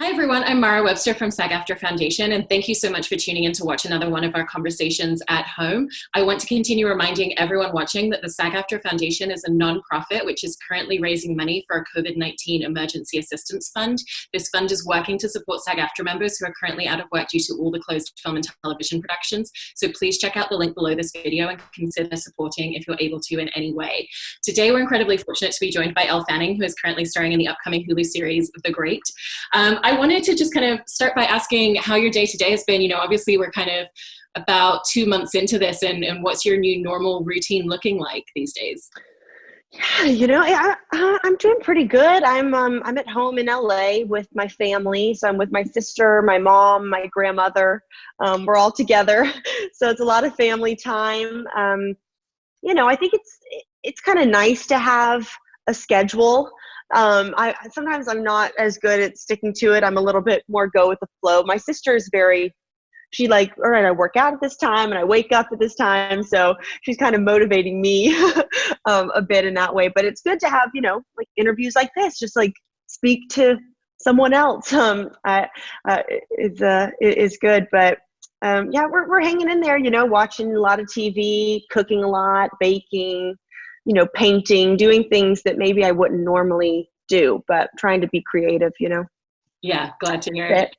Hi everyone, I'm Mara Webster from SAG-AFTRA Foundation, and thank you so much for tuning in to watch another one of our conversations at home. I want to continue reminding everyone watching that the SAG-AFTRA Foundation is a nonprofit which is currently raising money for a COVID-19 Emergency Assistance Fund. This fund is working to support SAG-AFTRA members who are currently out of work due to all the closed film and television productions. So please check out the link below this video and consider supporting if you're able to in any way. Today we're incredibly fortunate to be joined by Elle Fanning, who is currently starring in the upcoming Hulu series The Great. I wanted to just kind of start by asking how your day-to-day has been. You know, obviously we're kind of about 2 months into this, and what's your new normal routine looking like these days? Yeah, I'm doing pretty good. I'm at home in LA with my family. So I'm with my sister, my mom, my grandmother. We're all together. So it's a lot of family time. I think it's kind of nice to have a schedule. Sometimes I'm not as good at sticking to it. I'm a little bit more go with the flow. My sister is she like, all right, I work out at this time and I wake up at this time. So she's kind of motivating me a bit in that way. But it's good to have, like interviews like this, just like speak to someone else. Is good. But yeah, we're hanging in there, watching a lot of TV, cooking a lot, baking, painting, doing things that maybe I wouldn't normally do, but trying to be creative, Yeah, glad to hear it.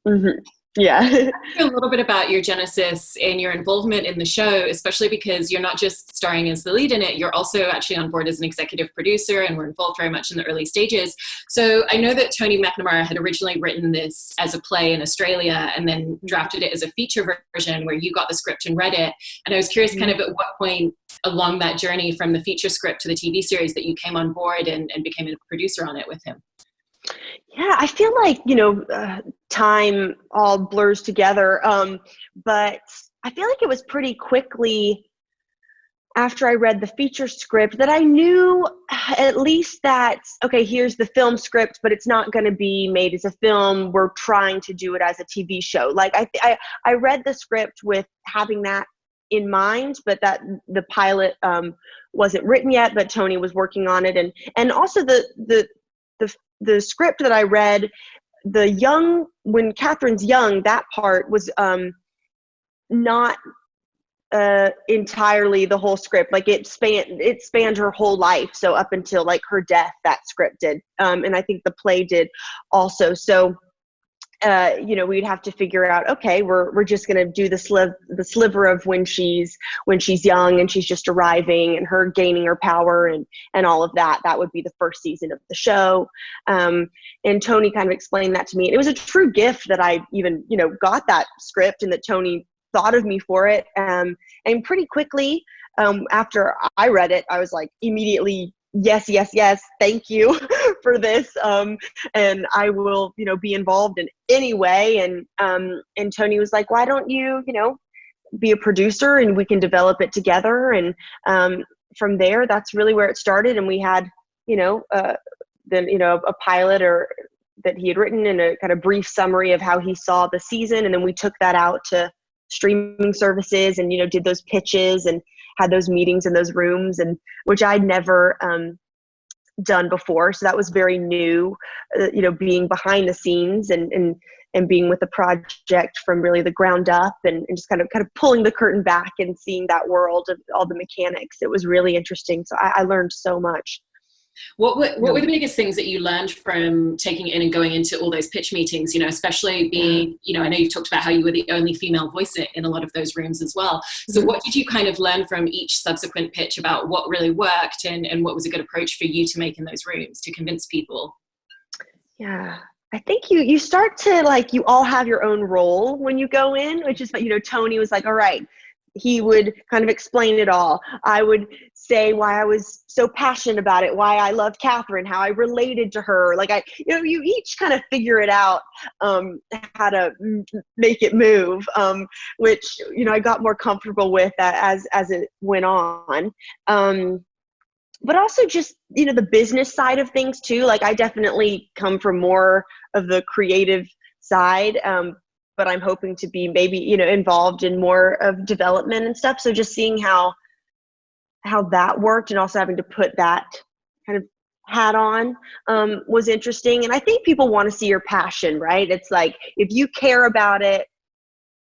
Mm-hmm. Yeah. A little bit about your genesis and your involvement in the show, especially because you're not just starring as the lead in it, you're also actually on board as an executive producer, and we're involved very much in the early stages. So I know that Tony McNamara had originally written this as a play in Australia and then drafted it as a feature version where you got the script and read it. And I was curious kind of at what point along that journey from the feature script to the TV series that you came on board and became a producer on it with him. Yeah, I feel like, time all blurs together. But I feel like it was pretty quickly after I read the feature script that I knew at least that, okay, here's the film script, but it's not going to be made as a film. We're trying to do it as a TV show. Like I read the script with having that in mind, but that the pilot wasn't written yet, but Tony was working on it. And also the script that I read, when Catherine's young, that part was not entirely the whole script. Like it spanned her whole life. So up until like her death, that script did. And I think the play did also. So we'd have to figure out, okay, we're just going to do the sliver of when she's young and she's just arriving and her gaining her power and all of that. That would be the first season of the show. And Tony kind of explained that to me. And it was a true gift that I even, got that script and that Tony thought of me for it. And pretty quickly, after I read it, I was like immediately, yes, thank you for this. And I will, be involved in any way. And Tony was like, why don't you, be a producer and we can develop it together. And from there, that's really where it started. And we had, a pilot that he had written and a kind of brief summary of how he saw the season. And then we took that out to streaming services and, did those pitches and had those meetings in those rooms, and which I'd never done before. So that was very new, being behind the scenes and being with the project from really the ground up and just kind of pulling the curtain back and seeing that world of all the mechanics. It was really interesting. So I learned so much. What were the biggest things that you learned from taking it in and going into all those pitch meetings, especially being, I know you've talked about how you were the only female voice in a lot of those rooms as well. So what did you kind of learn from each subsequent pitch about what really worked and what was a good approach for you to make in those rooms to convince people? Yeah. I think you start to you all have your own role when you go in, which is, Tony was like, all right, he would kind of explain it all. I would say why I was so passionate about it, why I loved Catherine, how I related to her. Like you each kind of figure it out, how to make it move, which, I got more comfortable with as it went on. But also just, the business side of things too. Like I definitely come from more of the creative side, but I'm hoping to be maybe, involved in more of development and stuff. So just seeing how that worked and also having to put that kind of hat on was interesting. And I think people want to see your passion, right? It's like, if you care about it,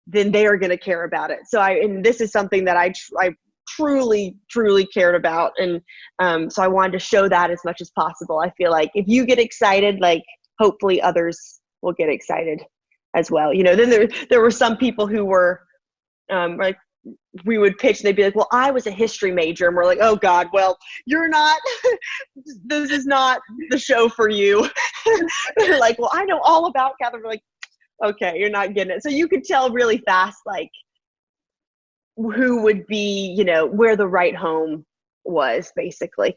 then they are going to care about it. So and this is something that I truly cared about. And so I wanted to show that as much as possible. I feel like if you get excited, like hopefully others will get excited as well. You know, then there were some people who were like, we would pitch and they'd be like, well, I was a history major. And we're like, oh God, well, you're not, this is not the show for you. They're like, well, I know all about Catherine. We're like, okay, you're not getting it. So you could tell really fast, like, who would be, you know, where the right home was, basically.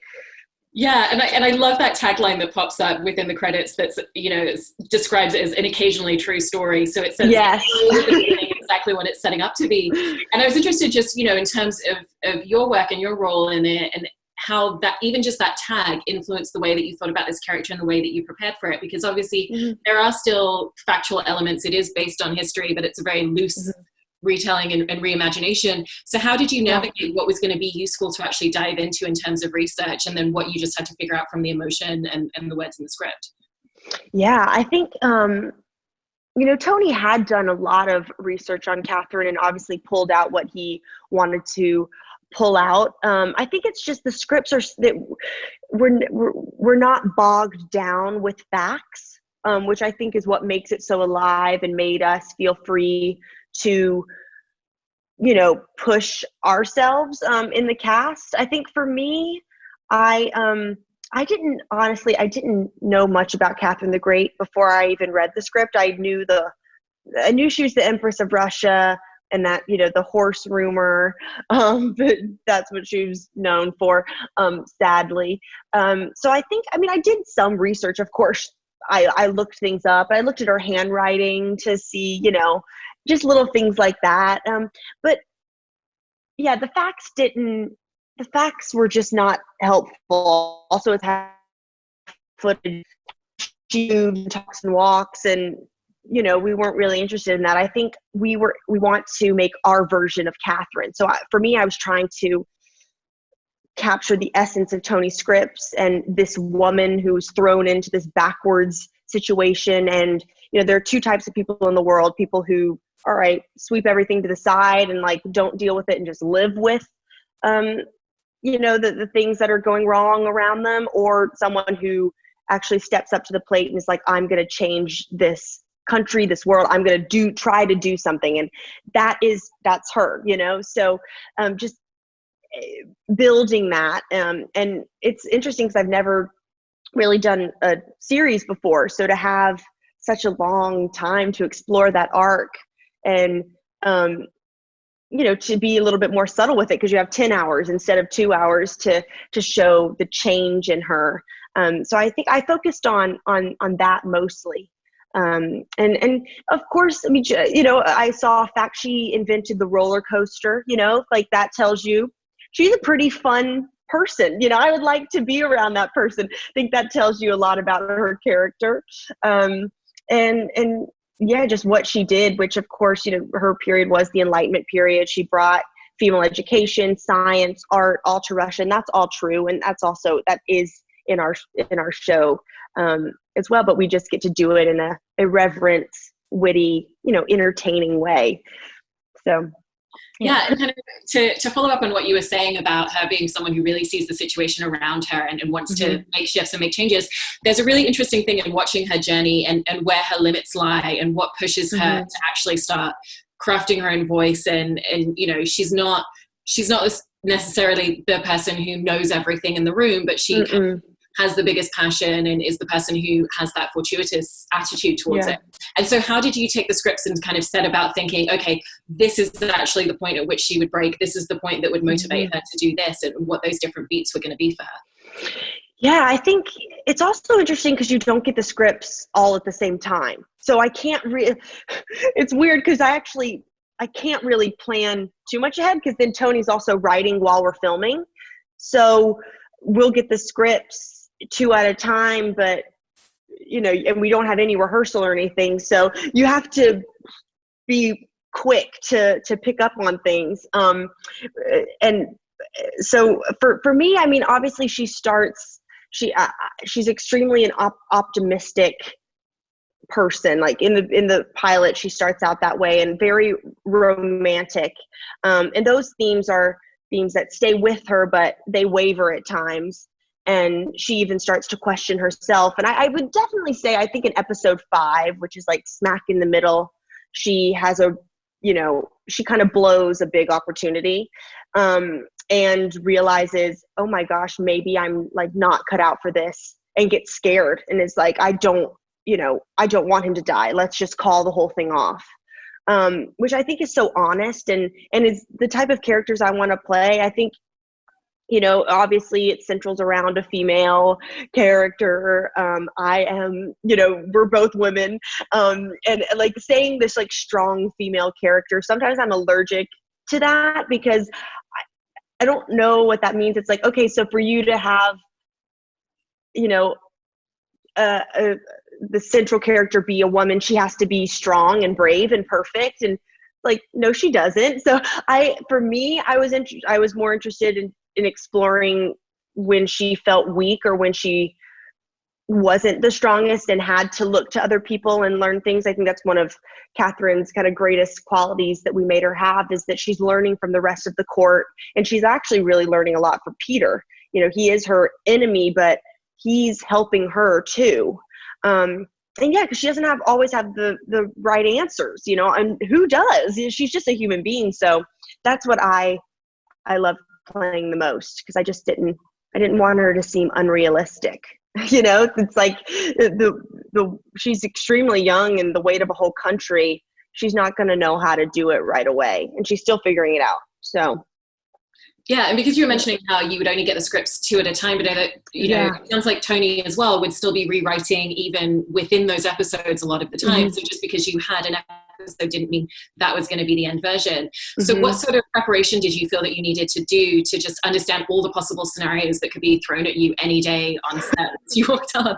Yeah, and I love that tagline that pops up within the credits that's, you know, describes it as an occasionally true story. So it says yes. exactly what it's setting up to be. And I was interested just, you know, in terms of your work and your role in it, and how that, even just that tag, influenced the way that you thought about this character and the way that you prepared for it. Because obviously there are still factual elements. It is based on history, but it's a very loose retelling and reimagination. So how did you navigate what was going to be useful to actually dive into in terms of research, and then what you just had to figure out from the emotion and the words in the script? Yeah, I think, you know, Tony had done a lot of research on Catherine and obviously pulled out what he wanted to pull out. I think it's just the scripts are that we're not bogged down with facts, which I think is what makes it so alive and made us feel free to, you know, push ourselves in the cast. I think for me, I didn't know much about Catherine the Great before I even read the script. I knew she was the Empress of Russia, and that, you know, the horse rumor, but that's what she was known for, sadly. So I think, I mean, I did some research, of course. I looked things up. I looked at her handwriting to see, you know, just little things like that. But yeah, the facts were just not helpful. Also, it's had footage, tubes, talks and walks, and, you know, we weren't really interested in that. I think we want to make our version of Catherine. So for me, I was trying to capture the essence of Tony's scripts and this woman who's thrown into this backwards situation. And, you know, there are two types of people in the world: people who, all right, sweep everything to the side and like don't deal with it and just live with, you know, the things that are going wrong around them, or someone who actually steps up to the plate and is like, I'm going to change this country, this world. I'm going to try to do something. And that's her, you know? So, just building that. And it's interesting because I've never really done a series before. So to have such a long time to explore that arc and, you know, to be a little bit more subtle with it, because you have 10 hours instead of 2 hours to show the change in her. So I think I focused on that mostly. And of course, I mean, you know, I saw fact she invented the roller coaster, you know, like that tells you she's a pretty fun person. You know, I would like to be around that person. I think that tells you a lot about her character. And yeah, just what she did, which of course, you know, her period was the Enlightenment period. She brought female education, science, art, all to Russia, and that's all true. And that is in our show as well, but we just get to do it in a irreverent, witty, you know, entertaining way. So yeah, and kind of to follow up on what you were saying about her being someone who really sees the situation around her and wants to make shifts and make changes, there's a really interesting thing in watching her journey and where her limits lie and what pushes her to actually start crafting her own voice. And you know, she's not necessarily the person who knows everything in the room, but she has the biggest passion and is the person who has that fortuitous attitude towards it. And so how did you take the scripts and kind of set about thinking, okay, this is actually the point at which she would break, this is the point that would motivate her to do this, and what those different beats were going to be for her? Yeah, I think it's also interesting because you don't get the scripts all at the same time. So I can't it's weird because I can't really plan too much ahead, because then Tony's also writing while we're filming. So we'll get the scripts 2 at a time, but, you know, and we don't have any rehearsal or anything. So you have to be quick to pick up on things. And so for me, I mean, obviously she starts she's extremely an optimistic person. Like in the pilot, she starts out that way, and very romantic. And those themes are themes that stay with her, but they waver at times. And she even starts to question herself. And I would definitely say, I think in episode 5, which is like smack in the middle, she has she kind of blows a big opportunity, and realizes, oh my gosh, maybe I'm like not cut out for this, and gets scared and is like, I don't want him to die. Let's just call the whole thing off. Which I think is so honest and is the type of characters I want to play. I think, obviously it centrals around a female character. I am, we're both women. And like saying this like strong female character, sometimes I'm allergic to that because I don't know what that means. It's like, okay, so for you to have, the central character be a woman, she has to be strong and brave and perfect. And like, no, she doesn't. So I was more interested in exploring when she felt weak or when she wasn't the strongest and had to look to other people and learn things. I think that's one of Catherine's kind of greatest qualities that we made her have, is that she's learning from the rest of the court. And she's actually really learning a lot from Peter. He is her enemy, but he's helping her too. And yeah, because she doesn't always have the right answers, and who does? She's just a human being. So that's what I love playing the most, because I didn't want her to seem unrealistic. It's like she's extremely young, and the weight of a whole country, she's not going to know how to do it right away, and she's still figuring it out. So yeah, and because you were mentioning how you would only get the scripts 2 at a time, but it sounds like Tony as well would still be rewriting even within those episodes a lot of the time. Mm-hmm. So just because you had an episode didn't mean that was going to be the end version. Mm-hmm. So what sort of preparation did you feel that you needed to do to just understand all the possible scenarios that could be thrown at you any day on set as you walked on?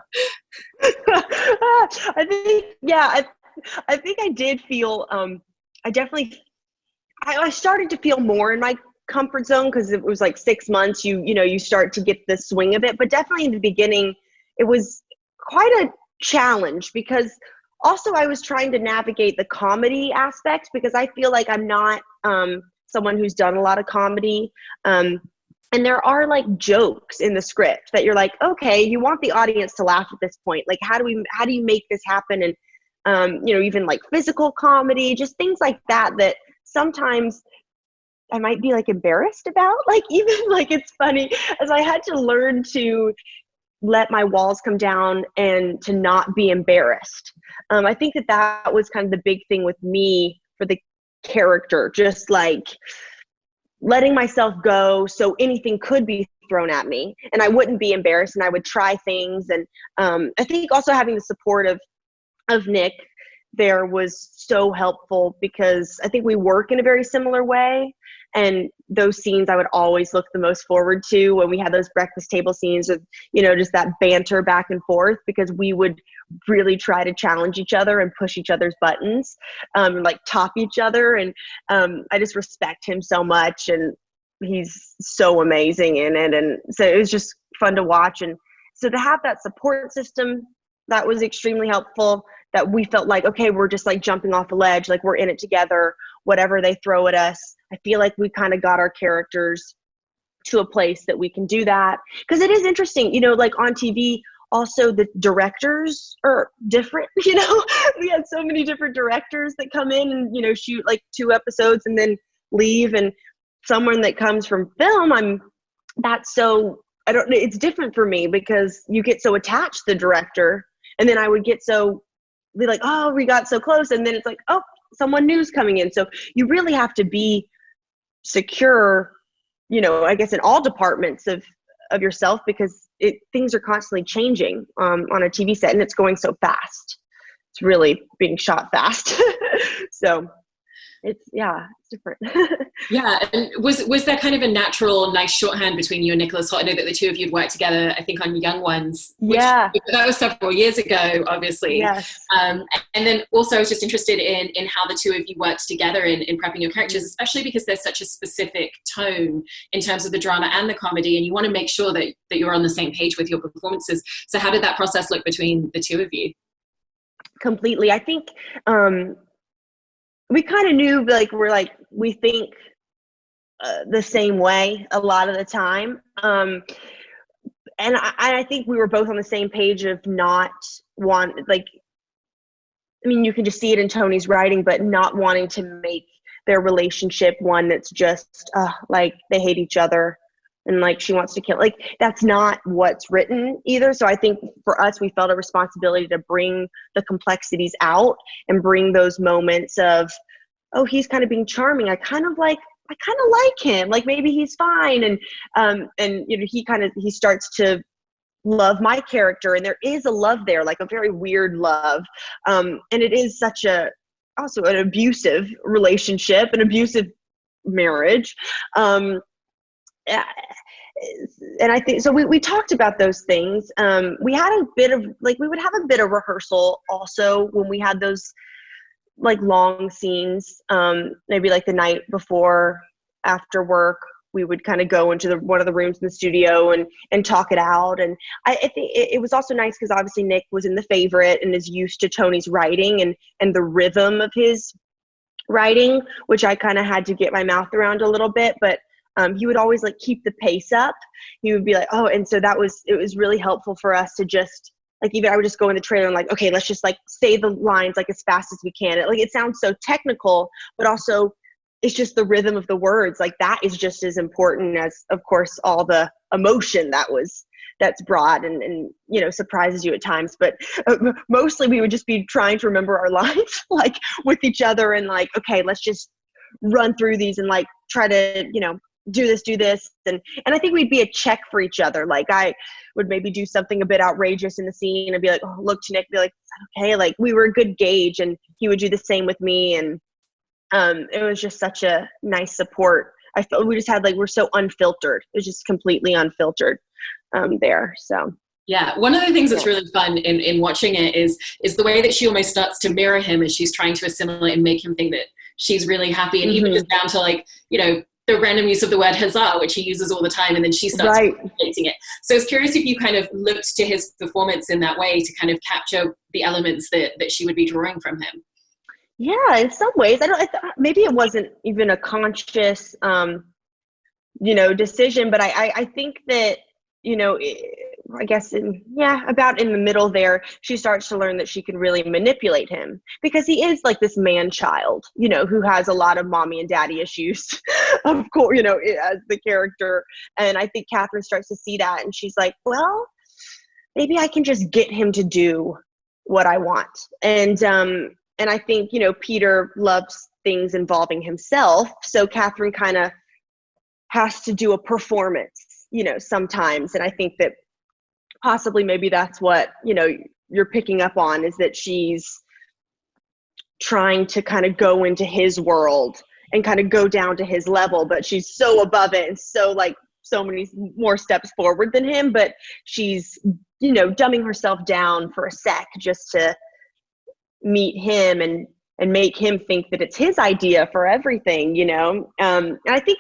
I think I did feel, I started to feel more in my comfort zone, because it was like 6 months, you start to get the swing of it. But definitely in the beginning, it was quite a challenge, because also I was trying to navigate the comedy aspect, because I feel like I'm not someone who's done a lot of comedy. And there are like jokes in the script that you're like, okay, you want the audience to laugh at this point. Like, how do you make this happen? And, even like physical comedy, just things like that sometimes I might be like embarrassed about, like, even like, it's funny, as I had to learn to let my walls come down and to not be embarrassed. I think that was kind of the big thing with me for the character, just like letting myself go so anything could be thrown at me and I wouldn't be embarrassed, and I would try things. And I think also having the support of Nick there was so helpful, because I think we work in a very similar way. And those scenes I would always look the most forward to, when we had those breakfast table scenes with, just that banter back and forth, because we would really try to challenge each other and push each other's buttons, like top each other. And I just respect him so much, and he's so amazing in it. And so it was just fun to watch. And so to have that support system, that was extremely helpful, that we felt like, okay, we're just like jumping off a ledge, like we're in it together, whatever they throw at us. I feel like we kind of got our characters to a place that we can do that. Because it is interesting, like on TV, also the directors are different. We had so many different directors that come in and, shoot like 2 episodes and then leave. And someone that comes from film, it's different for me, because you get so attached to the director, and then I would get be like, oh, we got so close. And then it's like, oh, someone new's coming in. So you really have to be secure, I guess in all departments of yourself, because things are constantly changing on a TV set, and it's going so fast. It's really being shot fast. So. it's different. Yeah, and was there kind of a natural, nice shorthand between you and Nicholas Hoult? I know that the two of you had worked together, I think, on Young Ones, which Yeah. that was several years ago, obviously. Yes. And then also I was just interested in how the two of you worked together in prepping your characters, especially because there's such a specific tone in terms of the drama and the comedy, and you want to make sure that you're on the same page with your performances. So how did that process look between the two of you? Completely. I think we kind of knew, like, we think the same way a lot of the time. And I think we were both on the same page of not I mean, you can just see it in Tony's writing, but not wanting to make their relationship one that's just like they hate each other and like she wants to kill. Like, that's not what's written either. So I think for us, we felt a responsibility to bring the complexities out and bring those moments of, oh, he's kind of being charming. I kind of like him. Like, maybe he's fine. And you know, he starts to love my character, and there is a love there, like a very weird love. And it is also an abusive relationship, an abusive marriage. And I think, so we talked about those things. We had a bit of, like, we would have a bit of rehearsal also when we had those like long scenes, maybe like the night before, after work, we would kind of go into one of the rooms in the studio and talk it out. And I think it was also nice because obviously Nick was in The Favorite and is used to Tony's writing and the rhythm of his writing, which I kind of had to get my mouth around a little bit, but he would always like keep the pace up. He would be like, oh, and so it was really helpful for us to just, like, even I would just go in the trailer and like, okay, let's just like say the lines like as fast as we can. It sounds so technical, but also it's just the rhythm of the words. Like, that is just as important as, of course, all the emotion that's brought and you know, surprises you at times. But mostly we would just be trying to remember our lines like with each other and like, okay, let's just run through these and like try to, you know, do this. And I think we'd be a check for each other. Like, I would maybe do something a bit outrageous in the scene and be like, oh, look to Nick, be like, okay, like, we were a good gauge, and he would do the same with me. And it was just such a nice support. I felt we just had, like, we're so unfiltered. It was just completely unfiltered there. So yeah, one of the things that's really fun in watching it is the way that she almost starts to mirror him as she's trying to assimilate and make him think that she's really happy, and even just down to, like, you know, the random use of the word huzzah, which he uses all the time, and then she starts imitating it. So I was curious if you kind of looked to his performance in that way to kind of capture the elements that she would be drawing from him. Yeah, in some ways. Maybe it wasn't even a conscious, you know, decision, but I think that, you know, I guess about in the middle there, she starts to learn that she can really manipulate him, because he is like this man child, you know, who has a lot of mommy and daddy issues, of course, you know, as the character. And I think Catherine starts to see that, and she's like, well, maybe I can just get him to do what I want. And I think, you know, Peter loves things involving himself, so Catherine kind of has to do a performance, you know, sometimes. And I think that possibly maybe that's what, you know, you're picking up on, is that she's trying to kind of go into his world and kind of go down to his level, but she's so above it and so, like, so many more steps forward than him, but she's, you know, dumbing herself down for a sec just to meet him and make him think that it's his idea for everything, you know. And I think,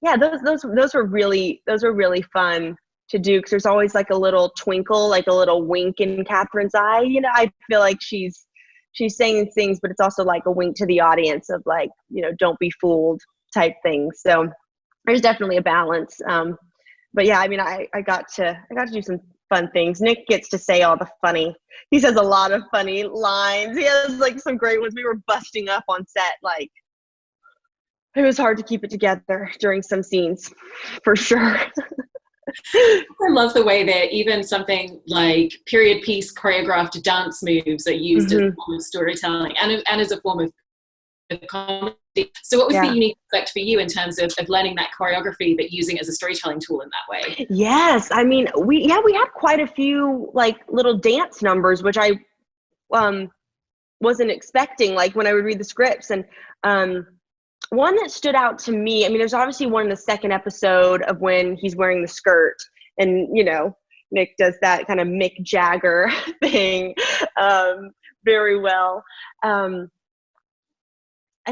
yeah, those were really fun to do, because there's always like a little twinkle, like a little wink in Catherine's eye. You know, I feel like she's saying things, but it's also like a wink to the audience of, like, you know, don't be fooled type thing. So there's definitely a balance. But yeah, I mean, I got to do some fun things. Nick gets to say he says a lot of funny lines. He has like some great ones. We were busting up on set, like, it was hard to keep it together during some scenes, for sure. I love the way that even something like period piece choreographed dance moves are used as a form of storytelling and as a form of comedy. So what was the unique effect for you in terms of learning that choreography but using it as a storytelling tool in that way? Yes, I mean, we had quite a few like little dance numbers, which I wasn't expecting, like when I would read the scripts. And one that stood out to me, I mean, there's obviously one in the second episode of when he's wearing the skirt, and, you know, Nick does that kind of Mick Jagger thing very well. I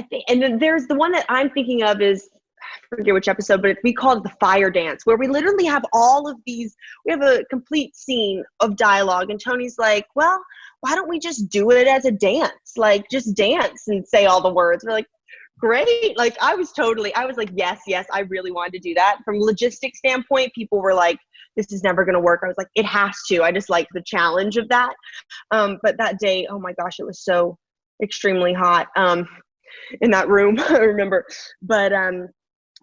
think, and then there's the one that I'm thinking of is, I forget which episode, but we call it the fire dance, where we literally have all of these, we have a complete scene of dialogue, and Tony's like, well, why don't we just do it as a dance? Like, just dance and say all the words. We're like, great. Like, I was like, yes, I really wanted to do that. From a logistics standpoint, people were like, this is never going to work. I was like, it has to. I just like the challenge of that. But that day, oh my gosh, it was so extremely hot in that room, I remember. But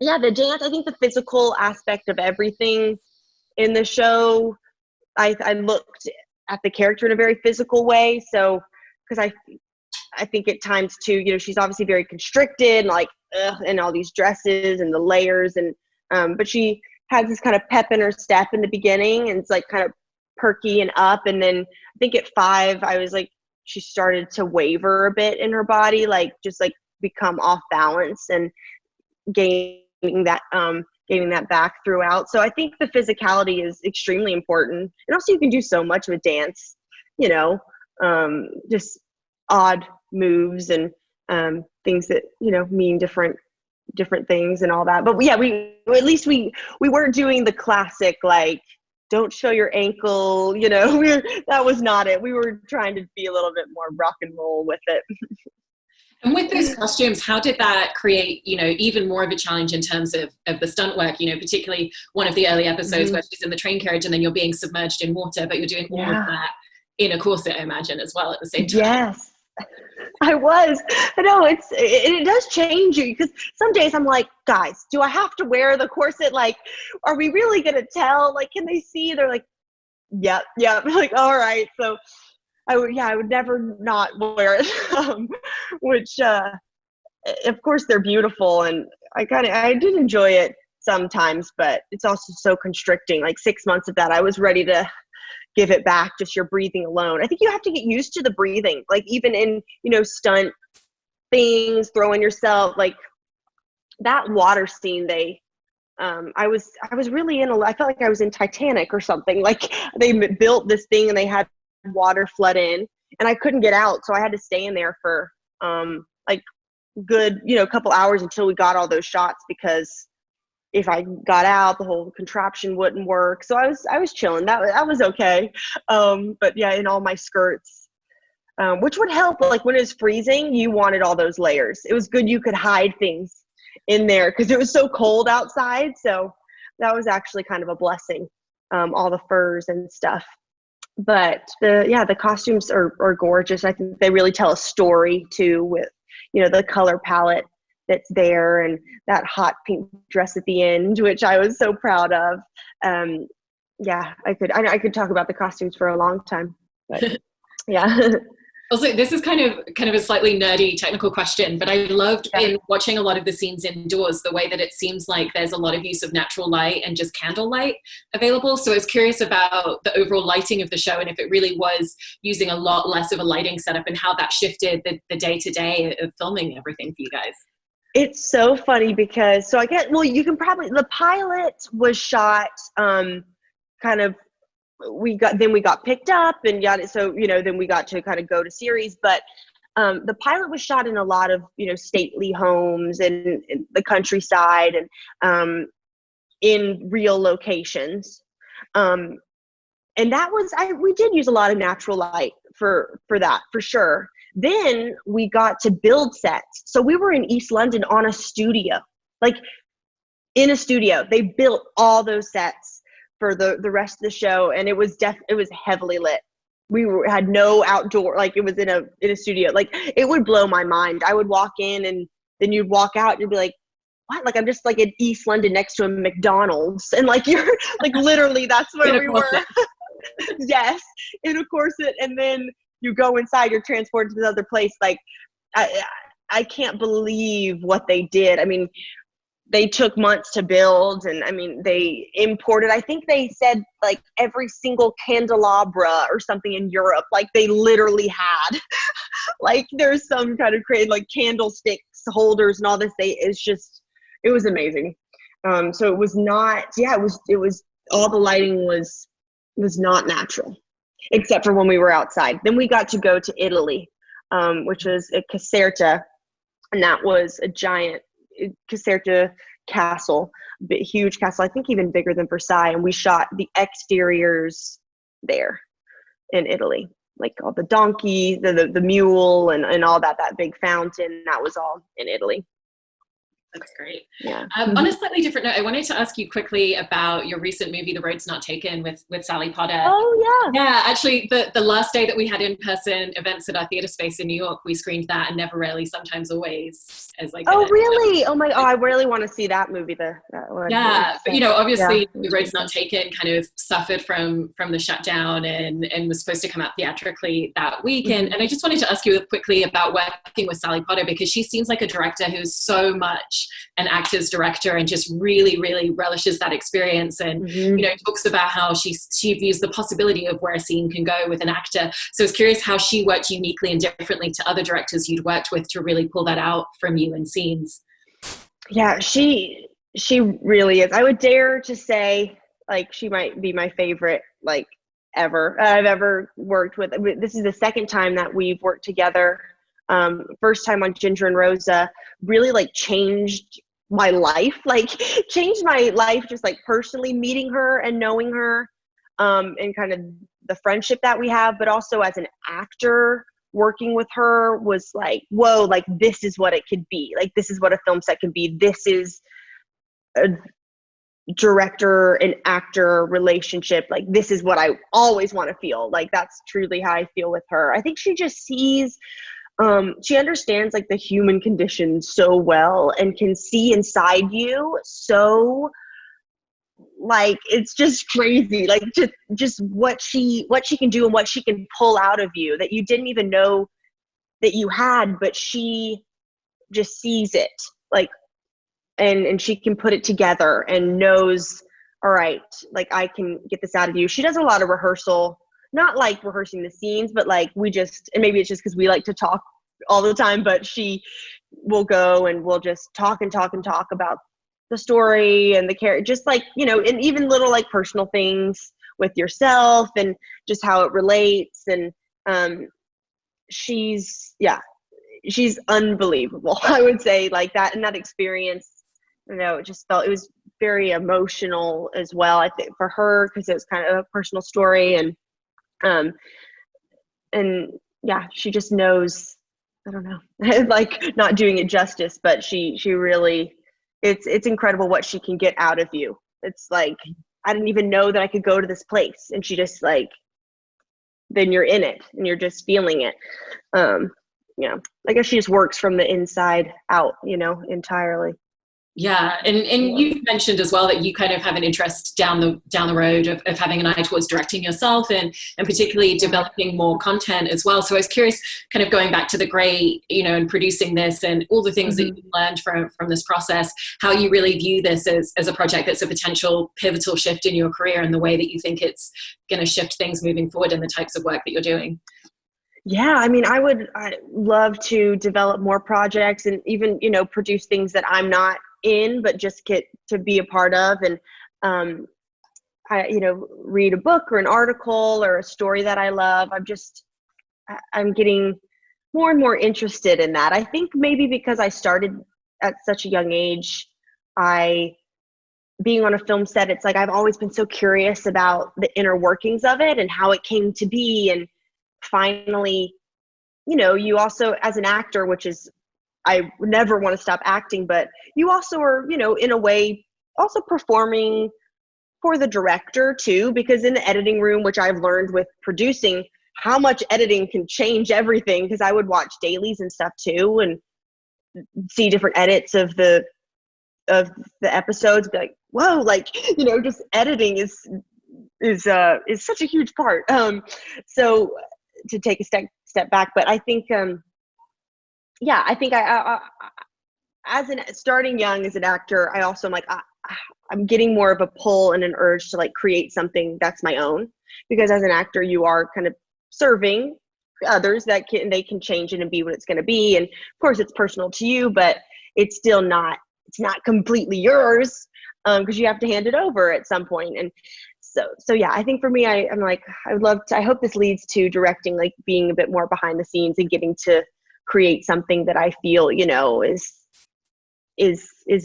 yeah, the dance, I think the physical aspect of everything in the show, I looked at the character in a very physical way. So, because I think at times too, you know, she's obviously very constricted, like, and all these dresses and the layers, and but she has this kind of pep in her step in the beginning, and it's like kind of perky and up. And then I think at 5, I was like, she started to waver a bit in her body, like just like become off balance, and gaining that back throughout. So I think the physicality is extremely important. And also you can do so much with dance, you know, just odd moves and things that, you know, mean different things and all that. But yeah, we weren't doing the classic, like, don't show your ankle, you know, that was not it. We were trying to be a little bit more rock and roll with it. And with those costumes, how did that create, you know, even more of a challenge in terms of the stunt work, you know, particularly one of the early episodes where she's in the train carriage and then you're being submerged in water, but you're doing all of that in a corset, I imagine, as well at the same time. Yes, I was. I know it does change you, because some days I'm like, guys, do I have to wear the corset? Like, are we really going to tell? Like, can they see? They're like, yep. Like, all right. So I would never not wear it, which, of course they're beautiful. And I did enjoy it sometimes, but it's also so constricting. Like 6 months of that, I was ready to give it back, just your breathing alone. I think you have to get used to the breathing, like even in, you know, stunt things, throwing yourself, like that water scene, I was really I felt like I was in Titanic or something. Like they built this thing and they had water flood in and I couldn't get out. So I had to stay in there for like good, you know, a couple hours until we got all those shots, because if I got out, the whole contraption wouldn't work. So I was chilling. That was okay. But yeah, in all my skirts, which would help. Like when it was freezing, you wanted all those layers. It was good you could hide things in there because it was so cold outside. So that was actually kind of a blessing, all the furs and stuff. But the costumes are gorgeous. I think they really tell a story too, with, you know, the color palette that's there and that hot pink dress at the end, which I was so proud of. Yeah, I could talk about the costumes for a long time, but yeah. Also, this is kind of a slightly nerdy technical question, but I loved in watching a lot of the scenes indoors, the way that it seems like there's a lot of use of natural light and just candle light available. So I was curious about the overall lighting of the show and if it really was using a lot less of a lighting setup and how that shifted the day-to-day of filming everything for you guys. It's so funny because, the pilot was shot kind of, we got picked up and got it. So, you know, then we got to kind of go to series, but the pilot was shot in a lot of, you know, stately homes and the countryside and in real locations. And that was, we did use a lot of natural light for that, for sure. Then we got to build sets. So we were in East London on a studio, like in a studio. They built all those sets for the rest of the show, and it was heavily lit. We had no outdoor, like it was in a studio. Like it would blow my mind. I would walk in and then you'd walk out and you'd be like, what? Like I'm just like in East London next to a McDonald's, and like you're like literally that's where we were. Yes, in a corset, and then you go inside, you're transported to this other place. Like I can't believe what they did. I mean, they took months to build, and I mean, they imported, I think they said like every single candelabra or something in Europe, like they literally had like there's some kind of crazy, like candlesticks holders and all this. It was amazing. So it was not, it was all the lighting was not natural, except for when we were outside. Then we got to go to Italy, which was a Caserta, and that was a giant Caserta castle, huge castle, I think even bigger than Versailles. And we shot the exteriors there in Italy, like all the donkey, the mule, and all that big fountain. That was all in Italy. That's great. Yeah. On a slightly different note, I wanted to ask you quickly about your recent movie, The Road's Not Taken, with Sally Potter. Oh, yeah. Yeah, actually, the last day that we had in-person events at our theater space in New York, we screened that, and Never, Rarely, Sometimes, Always as like. Oh, really? Oh my! Oh, I really want to see that movie. That one. Yeah, but obviously, yeah. The Road's Not Taken kind of suffered from the shutdown and was supposed to come out theatrically that week. And I just wanted to ask you quickly about working with Sally Potter, because she seems like a director who's so much an actor's director and just really, really relishes that experience, and talks about how she views the possibility of where a scene can go with an actor. So I was curious how she worked uniquely and differently to other directors you'd worked with to really pull that out from you in scenes. Yeah, she really is. I would dare to say, like, she might be my favorite, like, ever I've ever worked with. This is the second time that we've worked together. First time on Ginger and Rosa really like changed my life, just like personally meeting her and knowing her, and kind of the friendship that we have, but also as an actor, working with her was like, whoa, like this is what it could be. Like, this is what a film set can be. This is a director and actor relationship. Like, this is what I always want to feel. Like, that's truly how I feel with her. I think she just sees, she understands like the human condition so well and can see inside you. So like, it's just crazy. Like, just what she can do and what she can pull out of you that you didn't even know that you had, but she just sees it, like, and she can put it together and knows, all right, like, I can get this out of you. She does a lot of rehearsal, not like rehearsing the scenes, but like and maybe it's just because we like to talk all the time, but she will go and we'll just talk about the story and the character, just like, and even little like personal things with yourself and just how it relates. And she's unbelievable. I would say, like, that, and that experience, it was very emotional as well, I think, for her, because it was kind of a personal story. And yeah, she just knows, I don't know, like, not doing it justice, but she really, it's incredible what she can get out of you. It's like, I didn't even know that I could go to this place, and she just, like, then you're in it and you're just feeling it. I guess she just works from the inside out, entirely. Yeah, and you've mentioned as well that you kind of have an interest down the road of having an eye towards directing yourself and particularly developing more content as well. So I was curious, kind of going back to the great, and producing this and all the things that you've learned from this process, how you really view this as a project that's a potential pivotal shift in your career and the way that you think it's going to shift things moving forward in the types of work that you're doing. Yeah, I mean, I'd love to develop more projects and even, produce things that I'm not in, but just get to be a part of. And I read a book or an article or a story that I love. I'm getting more and more interested in that. I think maybe because I started at such a young age, being on a film set, it's like I've always been so curious about the inner workings of it and how it came to be. And finally, you also, as an actor, which is, I never want to stop acting, but you also are, in a way, also performing for the director too, because in the editing room, which I've learned with producing, how much editing can change everything, because I would watch dailies and stuff too and see different edits of the episodes, be like, whoa, like, just editing is such a huge part. So to take a step back, but I think I think I as starting young as an actor, I also am like, I'm getting more of a pull and an urge to like create something that's my own, because as an actor, you are kind of serving others that they can change it and be what it's going to be. And of course it's personal to you, but it's still not, it's not completely yours, because you have to hand it over at some point. And so yeah, I think for me, I'm like, I hope this leads to directing, like being a bit more behind the scenes and getting to create something that I feel, is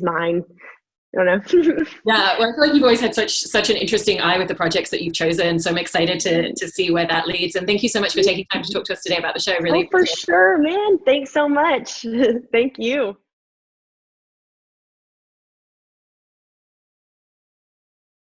mine. I don't know. Yeah, well, I feel like you've always had such an interesting eye with the projects that you've chosen. So I'm excited to see where that leads. And thank you so much for taking time to talk to us today about the show. Really, for sure, man. Thanks so much. Thank you.